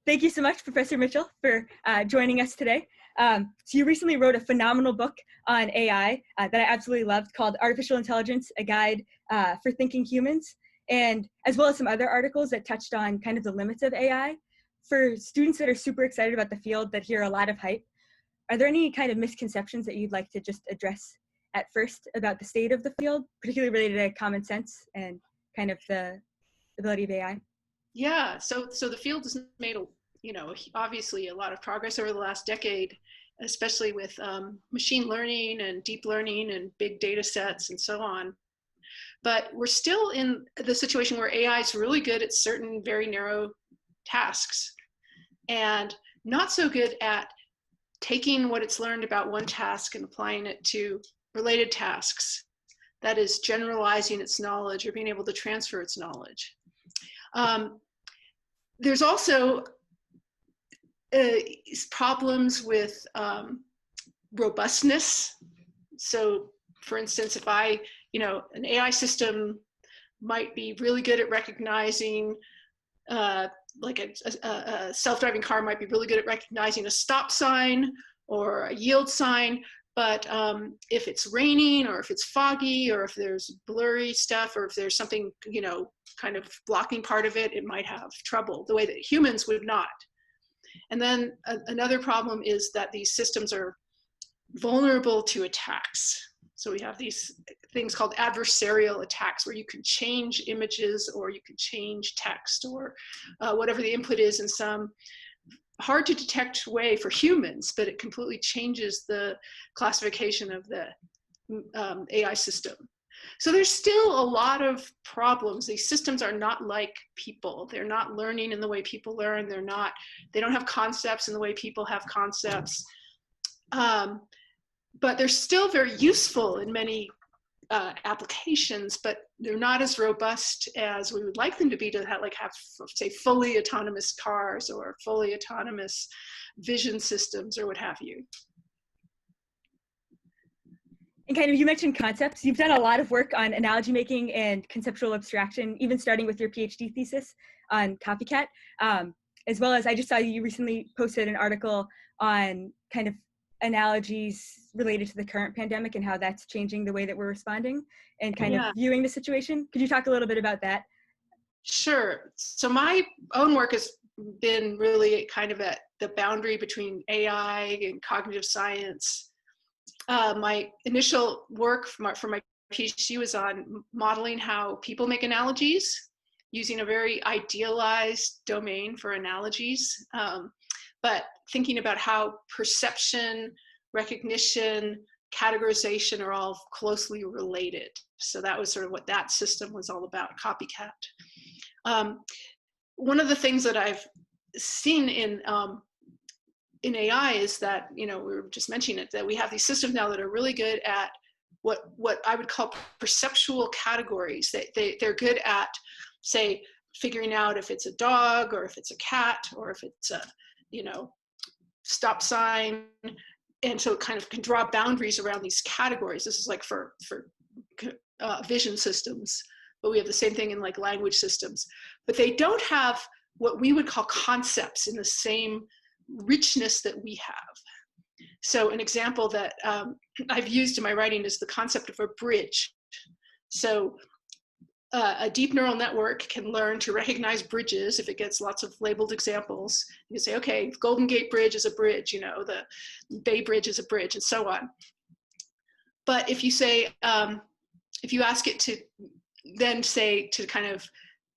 Thank you so much, Professor Mitchell, for joining us today. So you recently wrote a phenomenal book on AI that I absolutely loved called Artificial Intelligence, A Guide for Thinking Humans, and as well as some other articles that touched on kind of the limits of AI. For students that are super excited about the field that hear a lot of hype, are there any kind of misconceptions that you'd like to just address at first about the state of the field, particularly related to common sense and kind of the ability of AI? Yeah, so the field has made obviously a lot of progress over the last decade, especially with machine learning and deep learning and big data sets and so on. But we're still in the situation where AI is really good at certain very narrow tasks and not so good at taking what it's learned about one task and applying it to related tasks. That is, generalizing its knowledge or being able to transfer its knowledge. There's also problems with robustness. So for instance, if an AI system might be really good at recognizing, like a self-driving car might be really good at recognizing a stop sign or a yield sign, but if it's raining or if it's foggy or if there's blurry stuff or if there's something, kind of blocking part of it, it might have trouble the way that humans would not. And then another problem is that these systems are vulnerable to attacks. So we have these things called adversarial attacks where you can change images or you can change text or whatever the input is in some hard to detect way for humans, but it completely changes the classification of the AI system. So there's still a lot of problems. These systems are not like people. They're not learning in the way people learn. They don't have concepts in the way people have concepts. But they're still very useful in many applications, but they're not as robust as we would like them to be to have say, fully autonomous cars or fully autonomous vision systems or what have you. And kind of, you mentioned concepts. You've done a lot of work on analogy making and conceptual abstraction, even starting with your PhD thesis on copycat, as well as I just saw you recently posted an article on kind of analogies related to the current pandemic and how that's changing the way that we're responding and kind of viewing the situation. Could you talk a little bit about that? Sure. So my own work has been really kind of at the boundary between AI and cognitive science. My initial work for my PhD was on modeling how people make analogies using a very idealized domain for analogies, but thinking about how perception, recognition, categorization are all closely related. So that was sort of what that system was all about, copycat. One of the things that I've seen in AI is that, we were just mentioning it, that we have these systems now that are really good at what I would call perceptual categories. They're good at, say, figuring out if it's a dog or if it's a cat or if it's a, stop sign. And so it kind of can draw boundaries around these categories. This is like for vision systems, but we have the same thing in like language systems. But they don't have what we would call concepts in the same richness that we have. So an example that I've used in my writing is the concept of a bridge. So a deep neural network can learn to recognize bridges if it gets lots of labeled examples. You can say, okay, Golden Gate Bridge is a bridge, the Bay Bridge is a bridge, and so on. But if you say, if you ask it to then say to kind of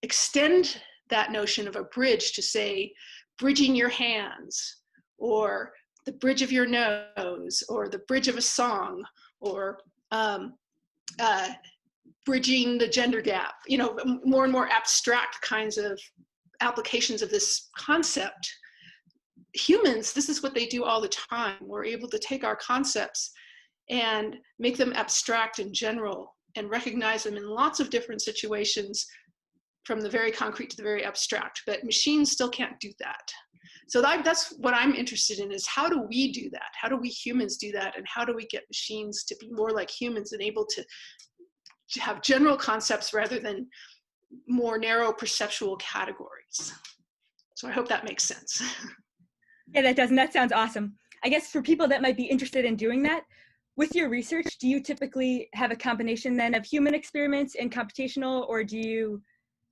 extend that notion of a bridge to say, bridging your hands, or the bridge of your nose, or the bridge of a song, or bridging the gender gap, more and more abstract kinds of applications of this concept. Humans, this is what they do all the time. We're able to take our concepts and make them abstract and general and recognize them in lots of different situations, from the very concrete to the very abstract, but machines still can't do that. So that's what I'm interested in, is how do we do that? How do we humans do that? And how do we get machines to be more like humans and able to have general concepts rather than more narrow perceptual categories? So I hope that makes sense. Yeah, that does, and that sounds awesome. I guess for people that might be interested in doing that, with your research, do you typically have a combination then of human experiments and computational, or do you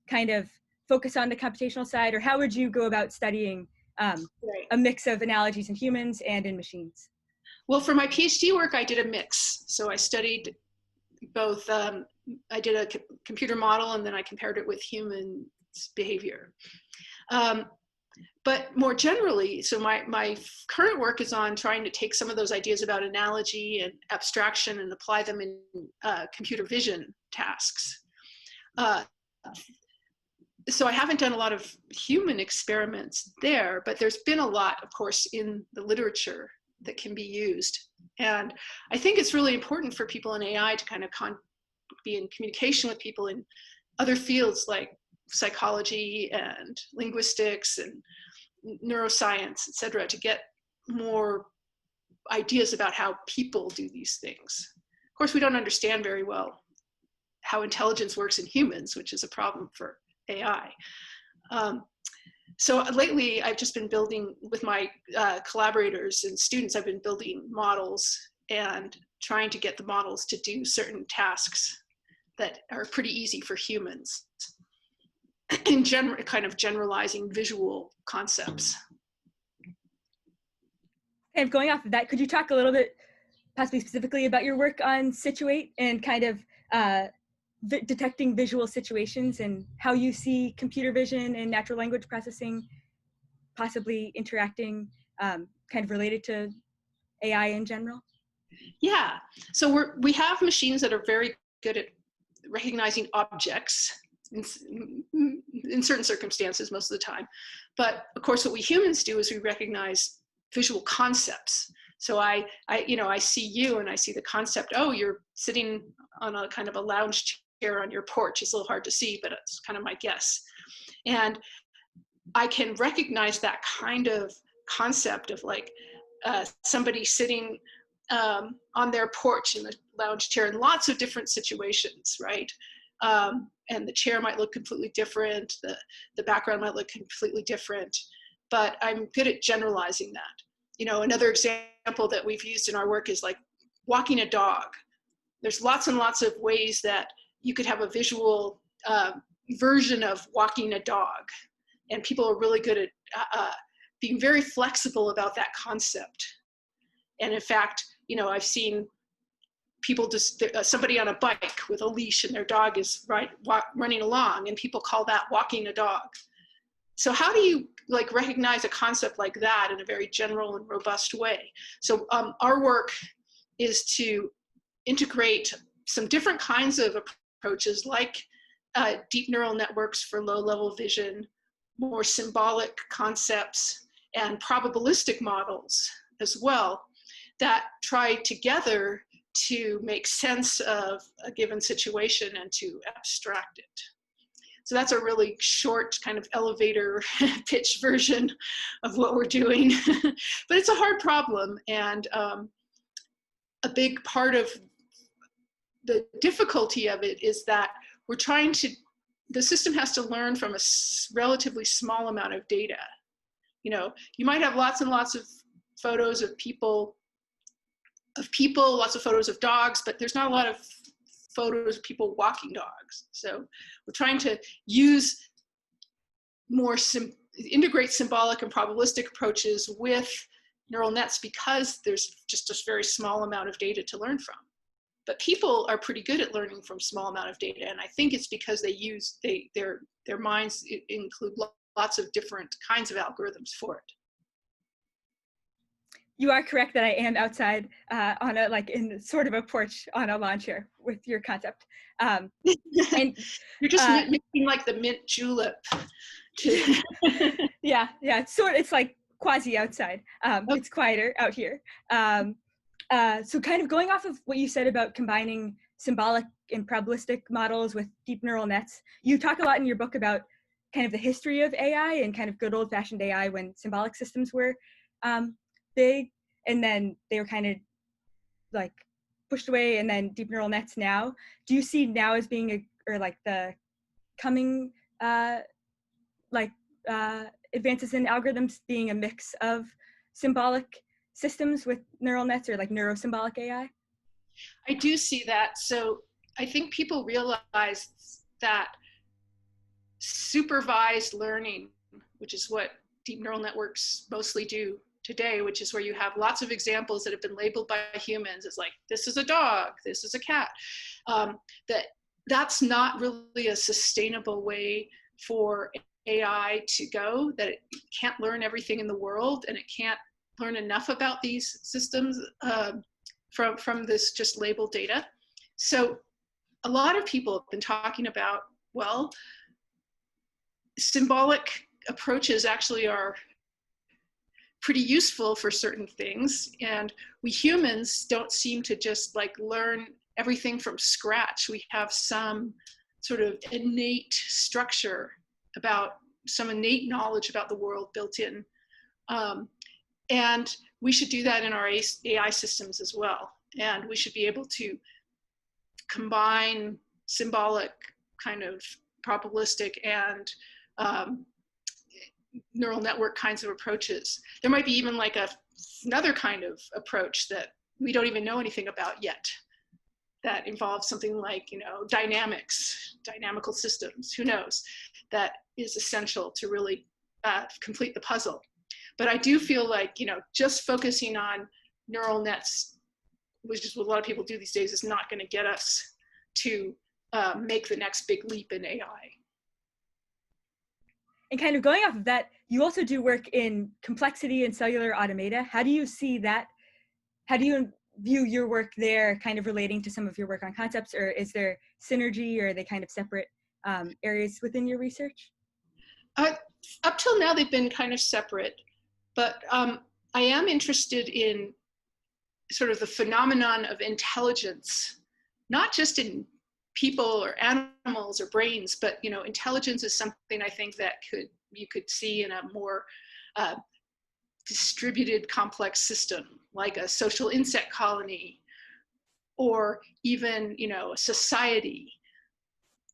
kind of focus on the computational side, or how would you go about studying Right. a mix of analogies in humans and in machines? Well, for my PhD work, I did a mix. So I studied both, I did a computer model, and then I compared it with human behavior. But more generally, so my current work is on trying to take some of those ideas about analogy and abstraction and apply them in computer vision tasks. So I haven't done a lot of human experiments there, but there's been a lot, of course, in the literature that can be used. And I think it's really important for people in AI to kind of be in communication with people in other fields like psychology and linguistics and neuroscience, et cetera, to get more ideas about how people do these things. Of course, we don't understand very well how intelligence works in humans, which is a problem for AI. So lately, I've just been building with my collaborators and students, I've been building models and trying to get the models to do certain tasks that are pretty easy for humans, in general, kind of generalizing visual concepts. And going off of that, could you talk a little bit, possibly specifically, about your work on Situate and kind of detecting visual situations and how you see computer vision and natural language processing possibly interacting, kind of related to AI in general? Yeah, so we have machines that are very good at recognizing objects in certain circumstances most of the time. But of course, what we humans do is we recognize visual concepts. So I see you and I see the concept, oh, you're sitting on a kind of a lounge chair on your porch. It's a little hard to see, but it's kind of my guess. And I can recognize that kind of concept of like somebody sitting on their porch in the lounge chair in lots of different situations, right? And the chair might look completely different, the background might look completely different, but I'm good at generalizing that. You know, another example that we've used in our work is like walking a dog. There's lots and lots of ways that you could have a visual version of walking a dog, and people are really good at being very flexible about that concept. And in fact, you know, I've seen people just, somebody on a bike with a leash and their dog is running along, and people call that walking a dog. So how do you like recognize a concept like that in a very general and robust way? So our work is to integrate some different kinds of approaches like deep neural networks for low-level vision, more symbolic concepts, and probabilistic models as well, that try together to make sense of a given situation and to abstract it. So that's a really short kind of elevator pitch version of what we're doing. But it's a hard problem, and a big part of the difficulty of it is that we're trying to, the system has to learn from a relatively small amount of data. You know, you might have lots and lots of photos of people, lots of photos of dogs, but there's not a lot of photos of people walking dogs. So we're trying to use more, integrate symbolic and probabilistic approaches with neural nets because there's just a very small amount of data to learn from. But people are pretty good at learning from small amount of data, and I think it's because they use, their minds include lots of different kinds of algorithms for it. You are correct that I am outside on a, like in sort of a porch on a lawn chair with your concept. And you're just making like the mint julep. yeah, it's like quasi outside. It's quieter out here. So kind of going off of what you said about combining symbolic and probabilistic models with deep neural nets, you talk a lot in your book about kind of the history of AI and kind of good old-fashioned AI when symbolic systems were big, and then they were kind of like pushed away, and then deep neural nets now. Do you see now as being or like the coming like advances in algorithms being a mix of symbolic systems with neural nets, or like neurosymbolic AI? I do see that. So I think people realize that supervised learning, which is what deep neural networks mostly do today, which is where you have lots of examples that have been labeled by humans. It's like, this is a dog, this is a cat. That's not really a sustainable way for AI to go, that it can't learn everything in the world, and it can't learn enough about these systems from this just labeled data. So a lot of people have been talking about, well, symbolic approaches actually are pretty useful for certain things, and we humans don't seem to just like learn everything from scratch. We have some sort of innate structure, about some innate knowledge about the world built in, and we should do that in our AI systems as well. And we should be able to combine symbolic, kind of probabilistic, and neural network kinds of approaches. There might be even like another kind of approach that we don't even know anything about yet, that involves something like, dynamical systems, who knows, that is essential to really complete the puzzle. But I do feel like, just focusing on neural nets, which is what a lot of people do these days, is not going to get us to make the next big leap in AI. And kind of going off of that, you also do work in complexity and cellular automata. How do you see that? How do you view your work there kind of relating to some of your work on concepts, or is there synergy, or are they kind of separate areas within your research? Up till now, they've been kind of separate, but I am interested in sort of the phenomenon of intelligence, not just in people or animals or brains, but intelligence is something I think that you could see in a more distributed, complex system, like a social insect colony, or even a society.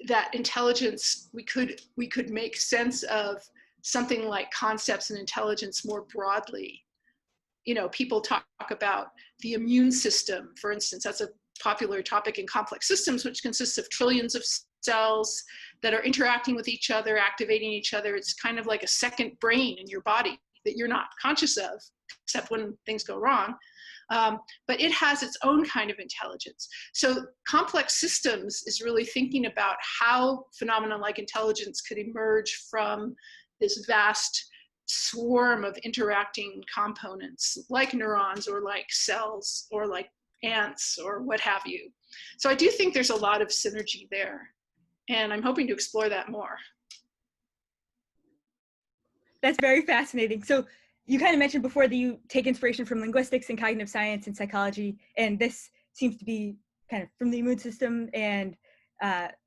That intelligence, we could make sense of something like concepts and intelligence more broadly. People talk about the immune system, for instance. That's a popular topic in complex systems, which consists of trillions of cells that are interacting with each other, activating each other. It's kind of like a second brain in your body that you're not conscious of, except when things go wrong. But it has its own kind of intelligence. So complex systems is really thinking about how phenomena like intelligence could emerge from this vast swarm of interacting components, like neurons, or like cells, or like ants, or what have you. So I do think there's a lot of synergy there, and I'm hoping to explore that more. That's very fascinating. So you kind of mentioned before that you take inspiration from linguistics and cognitive science and psychology, and this seems to be kind of from the immune system and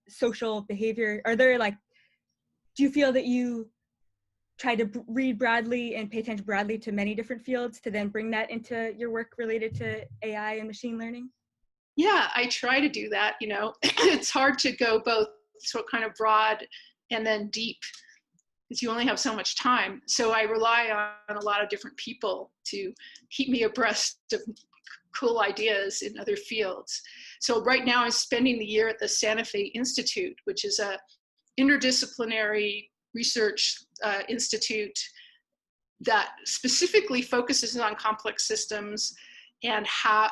social behavior. Do you feel that you try to read broadly and pay attention broadly to many different fields to then bring that into your work related to AI and machine learning? Yeah, I try to do that. It's hard to go both so kind of broad and then deep, because you only have so much time. So I rely on a lot of different people to keep me abreast of cool ideas in other fields. So right now I'm spending the year at the Sante Institute, which is a interdisciplinary research institute that specifically focuses on complex systems, and how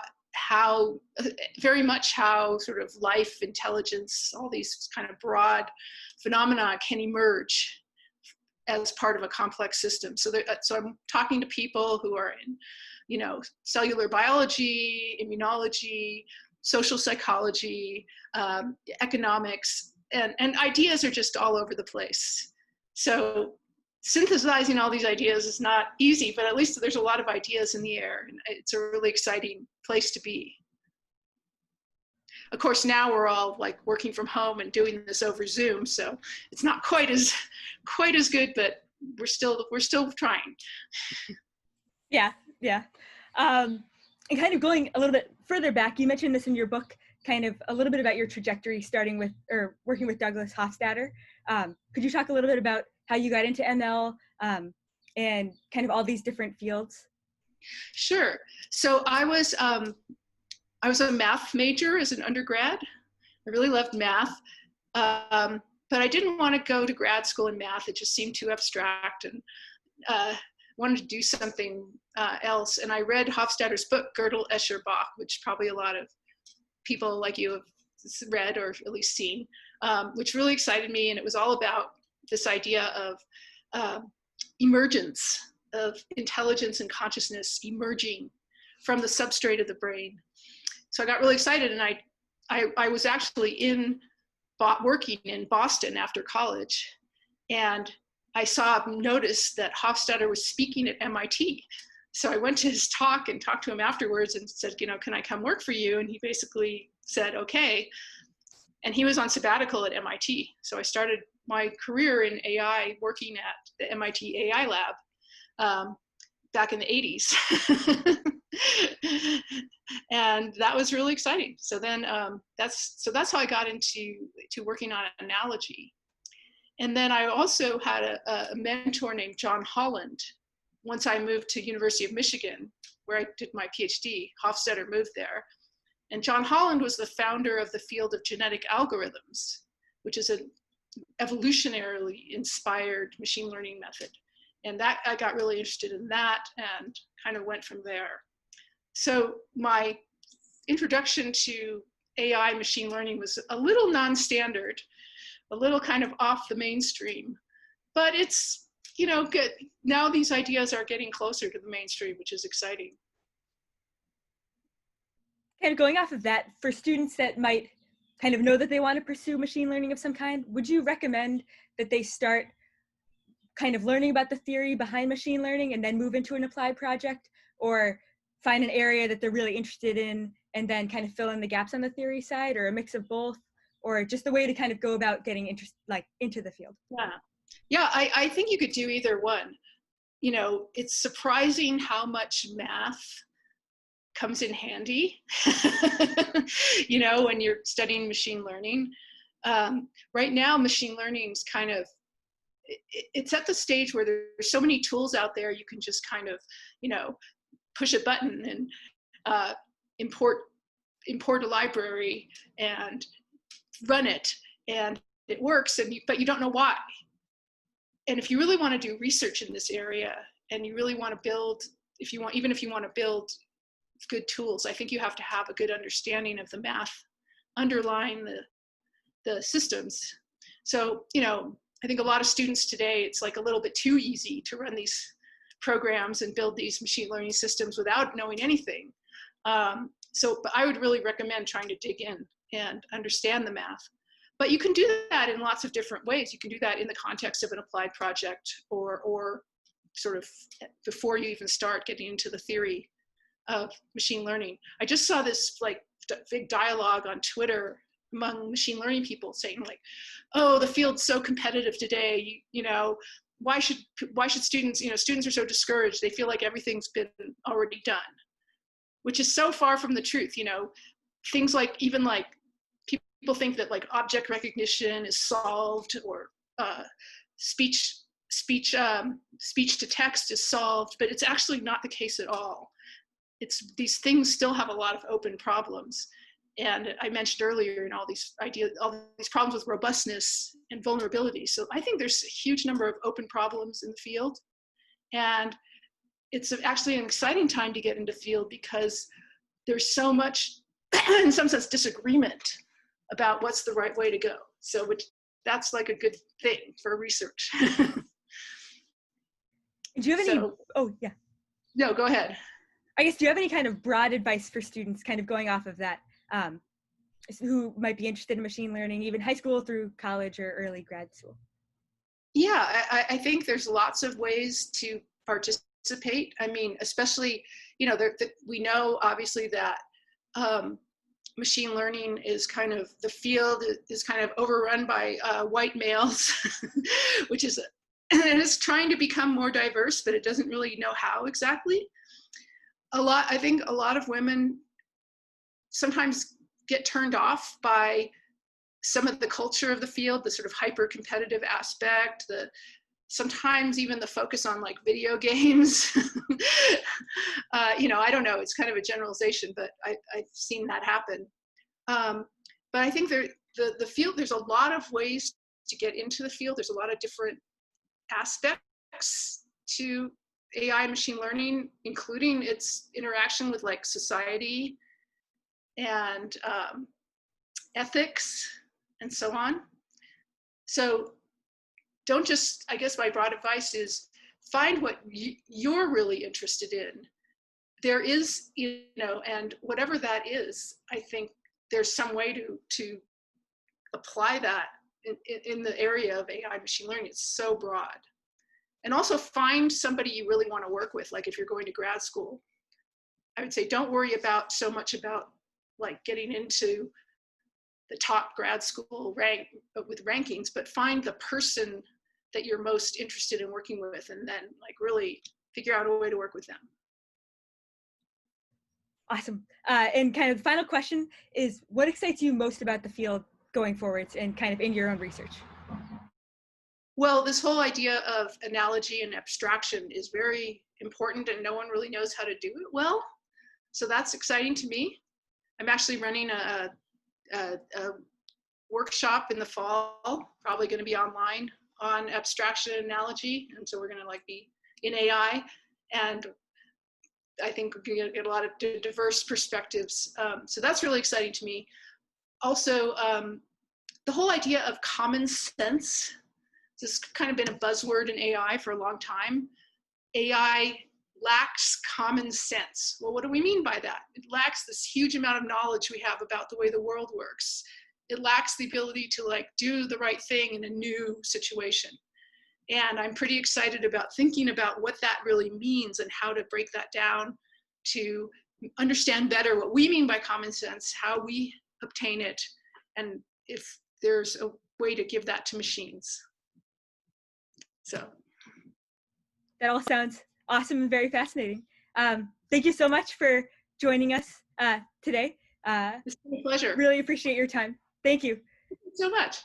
very much how sort of life, intelligence, all these kind of broad phenomena can emerge as part of a complex system. So I'm talking to people who are in, cellular biology, immunology, social psychology, economics, and ideas are just all over the place. So synthesizing all these ideas is not easy, but at least there's a lot of ideas in the air, and it's a really exciting place to be. Of course, now we're all like working from home and doing this over Zoom, so it's not quite as good, but we're still trying. Yeah. And kind of going a little bit further back, you mentioned this in your book, kind of a little bit about your trajectory starting with, or working with Douglas Hofstadter. Could you talk a little bit about how you got into ML and kind of all these different fields? Sure. So I was a math major as an undergrad. I really loved math, but I didn't want to go to grad school in math. It just seemed too abstract, and wanted to do something else. And I read Hofstadter's book, Gödel, Escher, Bach, which probably a lot of people like you have read or at least seen, which really excited me. And it was all about this idea of emergence, of intelligence and consciousness emerging from the substrate of the brain. So I got really excited, and I was actually working in Boston after college, and I noticed that Hofstadter was speaking at MIT. So I went to his talk and talked to him afterwards and said, can I come work for you? And he basically said, okay. And he was on sabbatical at MIT. So I started my career in AI working at the MIT AI lab back in the 80s. And that was really exciting. So then that's how I got into working on Analogy. And then I also had a mentor named John Holland. Once I moved to University of Michigan, where I did my PhD, Hofstadter moved there. And John Holland was the founder of the field of genetic algorithms, which is an evolutionarily inspired machine learning method. And that I got really interested in that and kind of went from there. So my introduction to AI machine learning was a little non-standard, a little kind of off the mainstream, but it's, good. Now these ideas are getting closer to the mainstream, which is exciting. Kind of going off of that, for students that might kind of know that they want to pursue machine learning of some kind, would you recommend that they start kind of learning about the theory behind machine learning and then move into an applied project, or find an area that they're really interested in and then kind of fill in the gaps on the theory side, or a mix of both, or just the way to kind of go about getting into the field? Yeah, I think you could do either one. It's surprising how much math comes in handy, when you're studying machine learning. Right now, machine learning is kind of, it's at the stage where there's so many tools out there, you can just kind of, push a button and import a library and run it, and it works, but you don't know why. And if you really want to do research in this area, and you really want to build, even if you want to build good tools, I think you have to have a good understanding of the math underlying the systems. So, I think a lot of students today, it's like a little bit too easy to run these programs and build these machine learning systems without knowing anything. But I would really recommend trying to dig in and understand the math. But you can do that in lots of different ways. You can do that in the context of an applied project, or sort of before you even start getting into the theory of machine learning. I just saw this big dialogue on Twitter among machine learning people saying oh, the field's so competitive today. Why should students, students are so discouraged. They feel like everything's been already done, which is so far from the truth. Things people think that object recognition is solved, or speech to text is solved, but it's actually not the case at all. These things still have a lot of open problems. And I mentioned earlier, all these problems with robustness and vulnerability. So I think there's a huge number of open problems in the field. And it's actually an exciting time to get into the field, because there's so much, in some sense, disagreement about what's the right way to go. So that's a good thing for research. Do you have any, oh yeah. No, go ahead. I guess, do you have any kind of broad advice for students kind of going off of that, who might be interested in machine learning, even high school through college or early grad school? Yeah, I think there's lots of ways to participate. I mean, especially, we know obviously that machine learning is the field is kind of overrun by white males, which is, and it's trying to become more diverse, but it doesn't really know how exactly. I think a lot of women sometimes get turned off by some of the culture of the field, the sort of hyper competitive aspect, sometimes even the focus on like video games. I don't know, it's kind of a generalization, but I've seen that happen. But I think the field, there's a lot of ways to get into the field. There's a lot of different aspects to AI machine learning, including its interaction with like society and ethics and so on. So don't just, I guess my broad advice is find what you're really interested in. There is, and whatever that is, I think there's some way to apply that in the area of AI machine learning. It's so broad. And also find somebody you really want to work with. Like if you're going to grad school, I would say don't worry so much about like getting into the top grad school with rankings, but find the person that you're most interested in working with, and then like really figure out a way to work with them. Awesome. And kind of the final question is, what excites you most about the field going forwards and kind of in your own research? Well, this whole idea of analogy and abstraction is very important, and no one really knows how to do it well. So that's exciting to me. I'm actually running a workshop in the fall, probably going to be online, on abstraction and analogy. And so we're going to like be in AI, and I think we're going to get a lot of diverse perspectives. So that's really exciting to me. Also, the whole idea of common sense. This has kind of been a buzzword in AI for a long time. AI lacks common sense. Well, what do we mean by that? It lacks this huge amount of knowledge we have about the way the world works. It lacks the ability to like do the right thing in a new situation. And I'm pretty excited about thinking about what that really means and how to break that down to understand better what we mean by common sense, how we obtain it, and if there's a way to give that to machines. So that all sounds awesome and very fascinating. Thank you so much for joining us today. It's been a pleasure. Really appreciate your time. Thank you. Thank you so much.